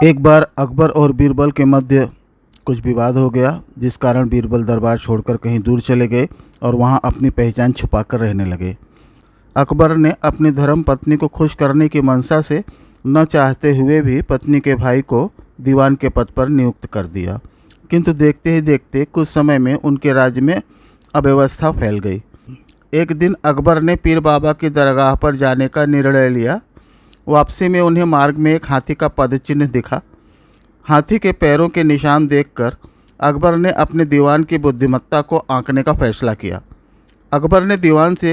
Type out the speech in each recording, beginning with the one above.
एक बार अकबर और बीरबल के मध्य कुछ विवाद हो गया, जिस कारण बीरबल दरबार छोड़कर कहीं दूर चले गए और वहां अपनी पहचान छुपाकर रहने लगे। अकबर ने अपनी धर्म पत्नी को खुश करने की मंशा से न चाहते हुए भी पत्नी के भाई को दीवान के पद पर नियुक्त कर दिया, किंतु देखते ही देखते कुछ समय में उनके राज्य में अव्यवस्था फैल गई। एक दिन अकबर ने पीर बाबा की दरगाह पर जाने का निर्णय लिया। वापसी में उन्हें मार्ग में एक हाथी का पदचिन्ह दिखा। हाथी के पैरों के निशान देखकर अकबर ने अपने दीवान की बुद्धिमत्ता को आंकने का फैसला किया। अकबर ने दीवान से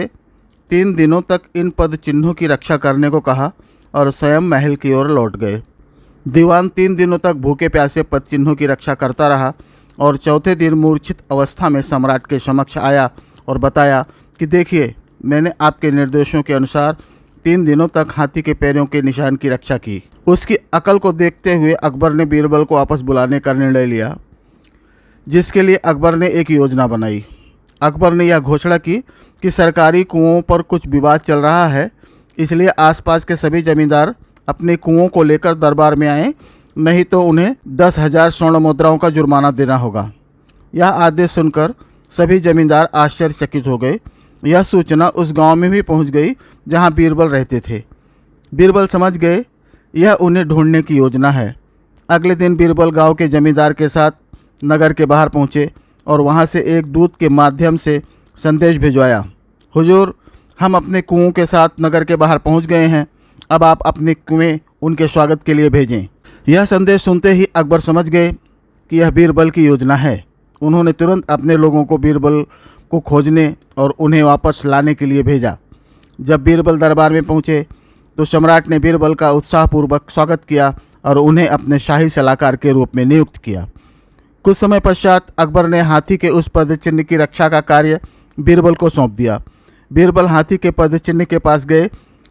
3 दिनों तक इन पद चिन्हों की रक्षा करने को कहा और स्वयं महल की ओर लौट गए। दीवान 3 दिनों तक भूखे प्यासे पद चिन्हों की रक्षा करता रहा और चौथे दिन मूर्छित अवस्था में सम्राट के समक्ष आया और बताया कि देखिए, मैंने आपके निर्देशों के अनुसार 3 दिनों तक हाथी के पैरों के निशान की रक्षा की। उसकी अकल को देखते हुए अकबर ने बीरबल को वापस बुलाने का निर्णय लिया, जिसके लिए अकबर ने एक योजना बनाई। अकबर ने यह घोषणा की कि सरकारी कुओं पर कुछ विवाद चल रहा है, इसलिए आसपास के सभी जमींदार अपने कुओं को लेकर दरबार में आएं, नहीं तो उन्हें 10,000 स्वर्ण मुद्राओं का जुर्माना देना होगा। यह आदेश सुनकर सभी जमींदार आश्चर्यचकित हो गए। यह सूचना उस गांव में भी पहुंच गई जहां बीरबल रहते थे। बीरबल समझ गए यह उन्हें ढूंढने की योजना है। अगले दिन बीरबल गांव के जमींदार के साथ नगर के बाहर पहुंचे और वहां से एक दूत के माध्यम से संदेश भिजवाया, हुजूर, हम अपने कुओं के साथ नगर के बाहर पहुंच गए हैं, अब आप अपने कुएं उनके स्वागत के लिए भेजें। यह संदेश सुनते ही अकबर समझ गए कि यह बीरबल की योजना है। उन्होंने तुरंत अपने लोगों को बीरबल को खोजने और उन्हें वापस लाने के लिए भेजा। जब बीरबल दरबार में पहुंचे तो सम्राट ने बीरबल का उत्साहपूर्वक स्वागत किया और उन्हें अपने शाही सलाहकार के रूप में नियुक्त किया। कुछ समय पश्चात अकबर ने हाथी के उस पदचिन्ह की रक्षा का कार्य बीरबल को सौंप दिया। बीरबल हाथी के पदचिन्ह के पास गए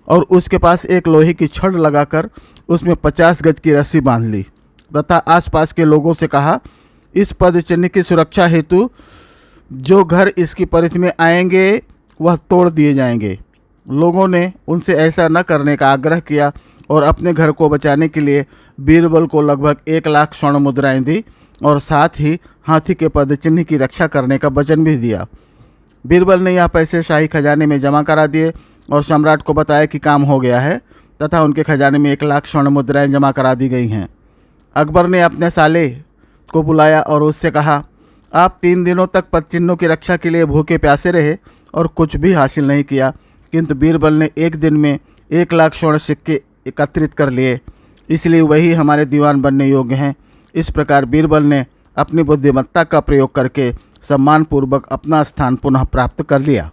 और उसके पास एक लोहे की छड़ लगाकर उसमें 50 गज की रस्सी बांध ली तथा आसपास के लोगों से कहा, इस पदचिन्ह की सुरक्षा हेतु जो घर इसकी परिधि में आएंगे वह तोड़ दिए जाएंगे। लोगों ने उनसे ऐसा न करने का आग्रह किया और अपने घर को बचाने के लिए बीरबल को लगभग 1 लाख स्वर्ण मुद्राएं दी और साथ ही हाथी के पदचिन्ह की रक्षा करने का वचन भी दिया। बीरबल ने यह पैसे शाही खजाने में जमा करा दिए और सम्राट को बताया कि काम हो गया है तथा उनके खजाने में 1 लाख स्वर्ण मुद्राएं जमा करा दी गई हैं। अकबर ने अपने साले को बुलाया और उससे कहा, आप 3 दिनों तक पदचिन्हों की रक्षा के लिए भूखे प्यासे रहे और कुछ भी हासिल नहीं किया, किंतु बीरबल ने एक दिन में 1 लाख स्वर्ण सिक्के एकत्रित कर लिए, इसलिए वही हमारे दीवान बनने योग्य हैं। इस प्रकार बीरबल ने अपनी बुद्धिमत्ता का प्रयोग करके सम्मानपूर्वक अपना स्थान पुनः प्राप्त कर लिया।